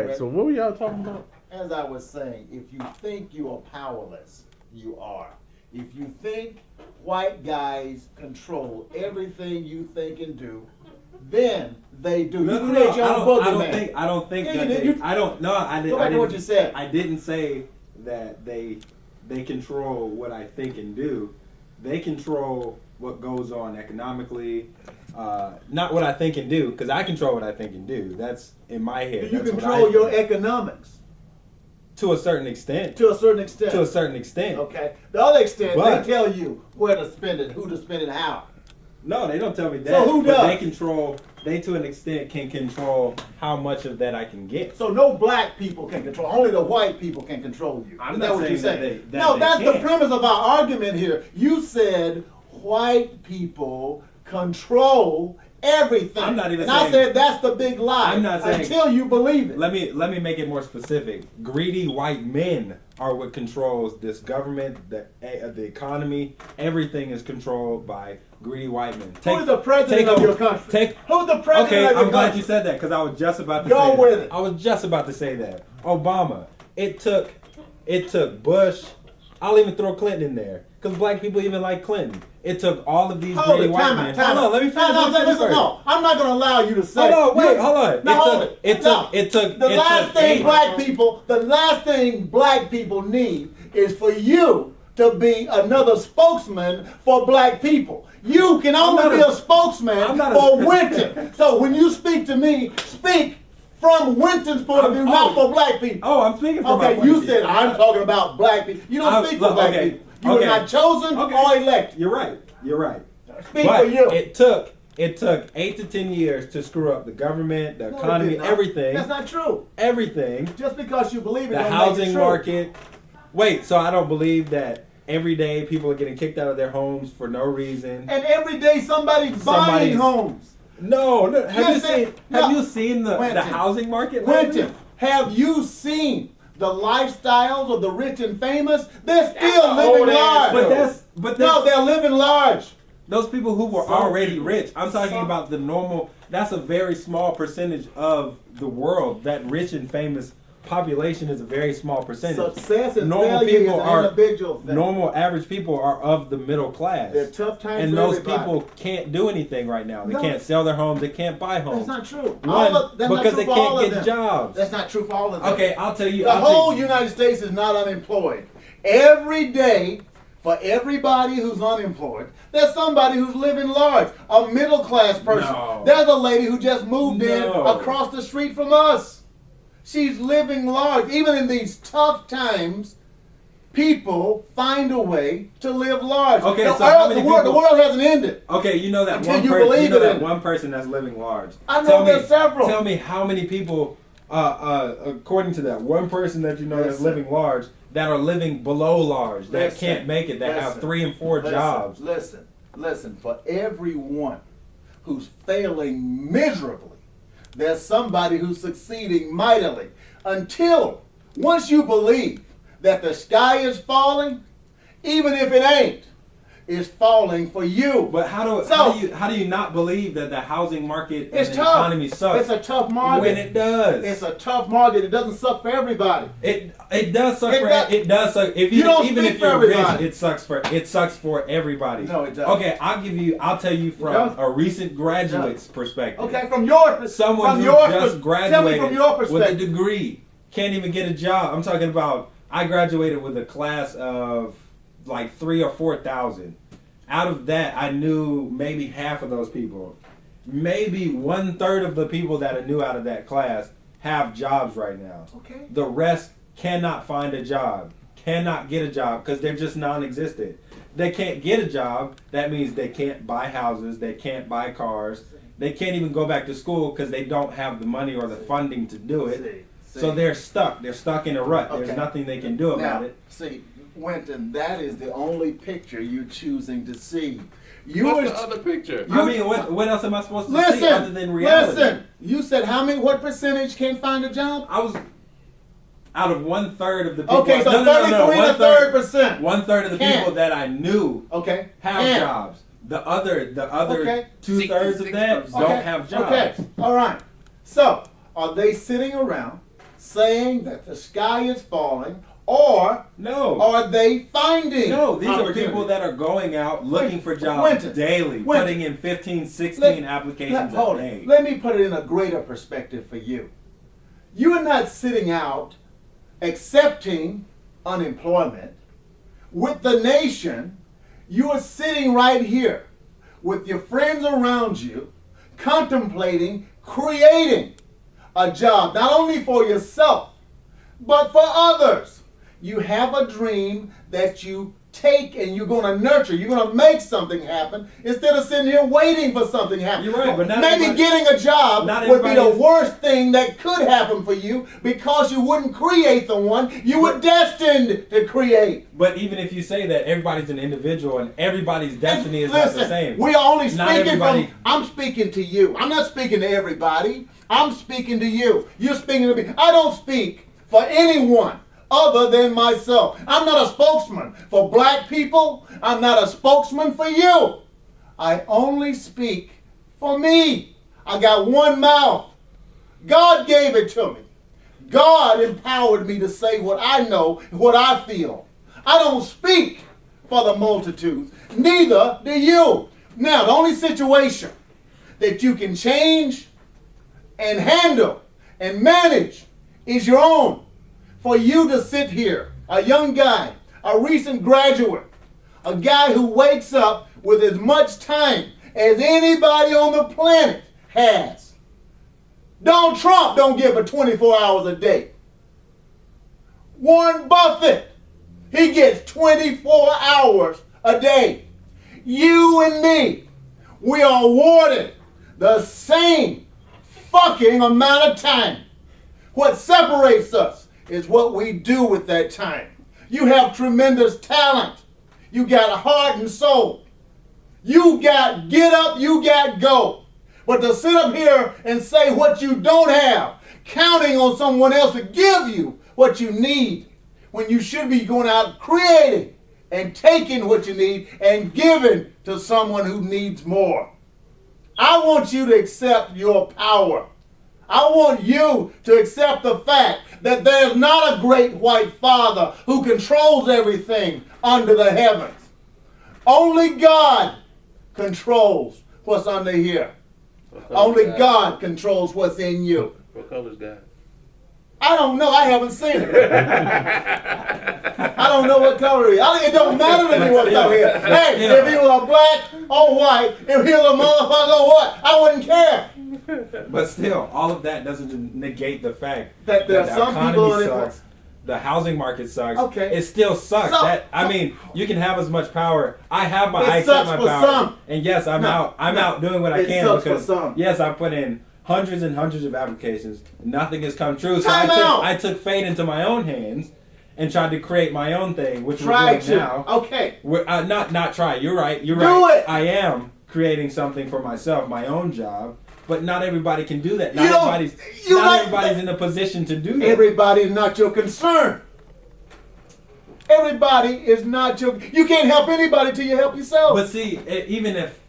Right, so what were y'all talking about? As I was saying, if you think you are powerless, you are. If you think white guys control everything you think and do, then they do. You create your own boogeyman. I don't think Yeah, that you they, did. I don't. No, I didn't. Go back to what you said. I didn't say that they control what I think and do. They control what goes on economically. Not what I think and do, because I control what I think and do. That's in my head. Do you That's control your economics? To a certain extent. To a certain extent. To a certain extent. Okay. The other extent, But- they tell you where to spend it, who to spend it, how. No, they don't tell me that. So who but does? They control. They to an extent can control how much of that I can get. So no black people can control. Only the white people can control you. I'm Is not that what saying you're saying? that they No, that's the can't. premise of our argument here. You said white people control everything. I'm not even and I saying- said that's the big lie. I'm not saying- until you believe it. Let me make it more specific. Greedy white men are what controls this government, the economy. Everything is controlled by greedy white men. Who is the president of your country? Who's the president Okay, of your I'm glad country? you said that because I was just about to Go say that. with it. I was just about to say that. Obama. It took Bush. I'll even throw Clinton in there because black people even like Clinton. It took all of these Hold greedy it, white time men. out, time Hold on, out. let me finish. No, let me finish listen, first. no, I'm not going to allow you to say. Hold on, wait, hold on. No, hold it. It took. The it last took thing eight- black people need is for you to be another spokesman for black people. You can only be a spokesman for Winton. So when you speak to me, speak from Winton's point of view, not for black people. Oh, I'm speaking from my Okay, point you of view. said I'm talking about black people. You don't speak for black people. You are not chosen or elected. You're right. You're right. Speak But for you. it took 8 to 10 years to screw up the government, the No, it economy, did not. everything. That's not true. Everything. Just because you believe it, The don't housing make it true. market. Wait, so I don't believe that every day people are getting kicked out of their homes for no reason. And every day somebody's buying homes. No. Have Yes, you seen the Winton. housing market lately? Winton, have you seen the lifestyles of the rich and famous? They're still living large. But no, they're living large. those people who were Some already people. rich. I'm talking about the normal. That's a very small percentage of the world. That rich and famous population is a very small percentage. Success and Normal failure people is an are individual thing. normal average people are of the middle class. They're tough times and for those everybody. people can't do anything right now. They No. can't sell their homes. They can't buy homes. That's not true. One, That's not because true they for all can't of get them. jobs. That's not true for all of them. Okay, I'll tell you. The whole United States is not unemployed. Every day, for everybody who's unemployed, there's somebody who's living large, a middle class person. No. There's a lady who just moved in No. across the street from us. She's living large. Even in these tough times, people find a way to live large. Okay, the, so how many the world people- hasn't ended. Okay, you know that Until one you person. believe You know it that in- one person that's living large. I know Tell there's me, several. Tell me how many people, according to that one person that you know that's Listen. living large, that are living below large, that Listen. can't make it, that have Listen. 3 and 4 jobs. Listen. For everyone who's failing miserably, there's somebody who's succeeding mightily. Once you believe that the sky is falling, even if it ain't, it's falling for you. But how do you not believe that the housing market and It's the tough. economy sucks? It's a tough market. when it does. It's a tough market. It doesn't suck for everybody. It does suck It for does- it does suck if You don't even speak if for you're rich everybody. it sucks for everybody. No, it doesn't. Okay, I'll tell you from does. a recent graduate's perspective. Okay, from your Someone from who your just tell graduated me from your with a perspective. degree can't even get a job. I'm talking about I graduated with a class of like 3,000 or 4,000. Out of that, I knew maybe half of those people. Maybe 1/3 of the people that I knew out of that class have jobs right now. Okay. The rest cannot find a job, cannot get a job because they're just non-existent. They can't get a job. That means they can't buy houses. They can't buy cars. They can't even go back to school because they don't have the money or the funding to do it. So they're stuck. They're stuck in a rut. There's Okay. nothing they can do about Now, it. see, Winton, that is the only picture you're choosing to see. What's the other picture? I mean, what else am I supposed to see other than reality? Listen. You said what percentage can't find a job? I was out of 1/3 of the people. Okay, so no, 33 to 30%. 1/3 of the Can't. people that I knew Okay. have Can't. jobs. The other Okay. 2/3 of that 66%. don't have jobs. Okay. All right. So, are they sitting around saying that the sky is falling, or No. are they finding No, these are opportunity? people that are going out looking for jobs daily, putting in 15, 16 applications a day. Let me put it in a greater perspective for you. You are not sitting out accepting unemployment with the nation. You are sitting right here with your friends around you, contemplating creating a job, not only for yourself, but for others. You have a dream that you take and you're going to nurture. You're going to make something happen instead of sitting here waiting for something to happen. You're right, but not maybe getting a job would be the worst thing that could happen for you because you wouldn't create the one you were destined to create. But even if you say that, everybody's an individual and everybody's destiny is not the same. We are only Not speaking everybody- from, I'm speaking to you. I'm not speaking to everybody. I'm speaking to you. You're speaking to me. I don't speak for anyone other than myself. I'm not a spokesman for black people. I'm not a spokesman for you. I only speak for me. I got one mouth. God gave it to me. God empowered me to say what I know, what I feel. I don't speak for the multitudes. Neither do you. Now, the only situation that you can change and handle and manage is your own. For you to sit here, a young guy, a recent graduate, a guy who wakes up with as much time as anybody on the planet has. Donald Trump don't give but 24 hours a day. Warren Buffett, he gets 24 hours a day. You and me, we are awarded the same fucking amount of time. What separates us is what we do with that time. You have tremendous talent. You got a heart and soul. You got get up, you got go. But to sit up here and say what you don't have, counting on someone else to give you what you need, when you should be going out creating and taking what you need and giving to someone who needs more. I want you to accept your power. I want you to accept the fact that there's not a great white father who controls everything under the heavens. Only God controls what's under here. Only God controls what's in you. What color's God? I don't know. I haven't seen it. I don't know what color he is. It don't matter to me what color he is. Hey, if he was a black or white, if he was a motherfucker or what, I wouldn't care. But still, all of that doesn't negate the fact That there are the some people economy in sucks, the housing market sucks. Okay. It still sucks. So- I mean, you can have as much power. I accept sucks my for power. some. And yes, I'm out doing what I It can sucks for because some. yes, I put in hundreds and hundreds of applications. Nothing has come true. So Time out. I took fate into my own hands and tried to create my own thing, which Try we're doing to. now. Okay. We're, not try. You're right. You're Do right. it. I am creating something for myself, my own job. But not everybody can do that. You Not don't- everybody's, you not like- everybody's in a position to do that. Everybody's not your concern. Everybody is not your. You can't help anybody till you help yourself. But see, even if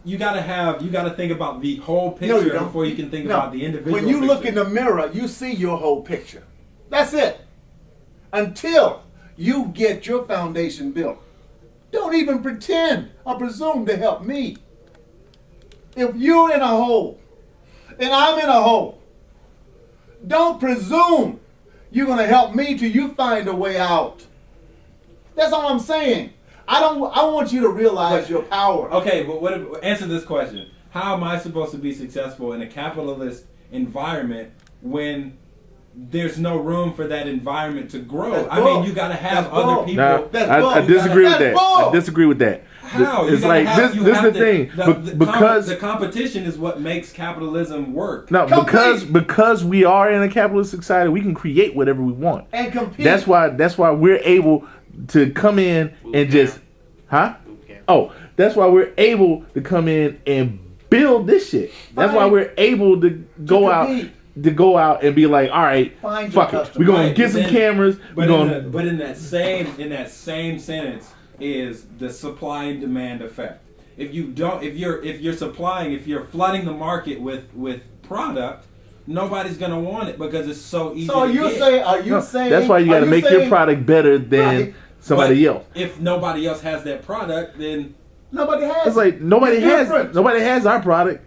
you gotta think about the whole No, you picture don't. before you can think No. about the individual. When you look picture. in the mirror, you see your whole picture. That's it. Until you get your foundation built, don't even pretend or presume to help me. If you're in a hole and I'm in a hole, don't presume you're going to help me till you find a way out. That's all I'm saying. I want you to realize your power. Okay, but answer this question: how am I supposed to be successful in a capitalist environment when there's no room for that environment to grow? That's I mean, bull. you gotta have That's other bull. people. No, That's I bull. disagree with That's that. bull. I disagree with that. How? It's like this is the thing. Because the competition is what makes capitalism work. no, Compete. because we are in a capitalist society, we can create whatever we want. And compete. That's why we're able to come in and just, huh? Oh, that's why we're able to come in and build this shit. That's why Fine. we're able to go out. compete. To go out and be like, all right, Find fuck your it. customer. We're gonna Right, get but some then- cameras. We're gonna. But in that same sentence is the supply and demand effect. If you're flooding the market with product, nobody's gonna want it because it's so easy. So to get. are you saying That's why you got to make your product better than Right. somebody But else. If nobody else has that product, then nobody has? It's like nobody You're has different. our product.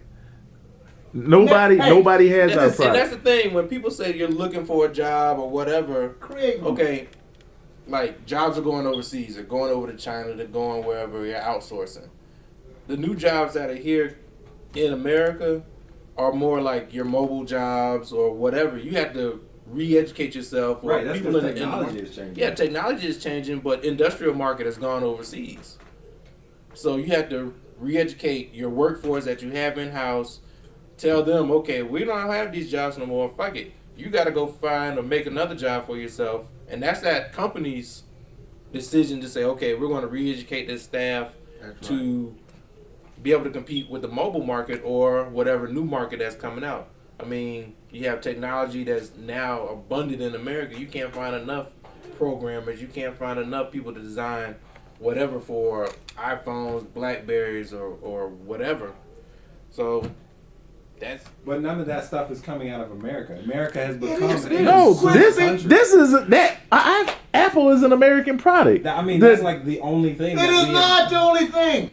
Nobody Hey, nobody has our And that's product. the thing. When people say you're looking for a job or whatever, Create one. okay, like jobs are going overseas, they're going over to China, they're going wherever, you're outsourcing. The new jobs that are here in America are more like your mobile jobs or whatever. You have to re-educate yourself. Or right, that's people because in the technology market. is changing. Yeah, technology is changing, but industrial market has gone overseas. So you have to re-educate your workforce that you have in-house. Tell them, okay, we don't have these jobs no more. Fuck it. You got to go find or make another job for yourself. And that's that company's decision to say, okay, we're going to re-educate this staff to be able to compete with the mobile market or whatever new market that's coming out. I mean, you have technology that's now abundant in America. You can't find enough programmers. You can't find enough people to design whatever for iPhones, Blackberries, or whatever. So that's. But none of that stuff is coming out of America. America has become Yes, it is. No, country. this is that Apple is an American product. I mean, that's like the only thing. It is not the only thing.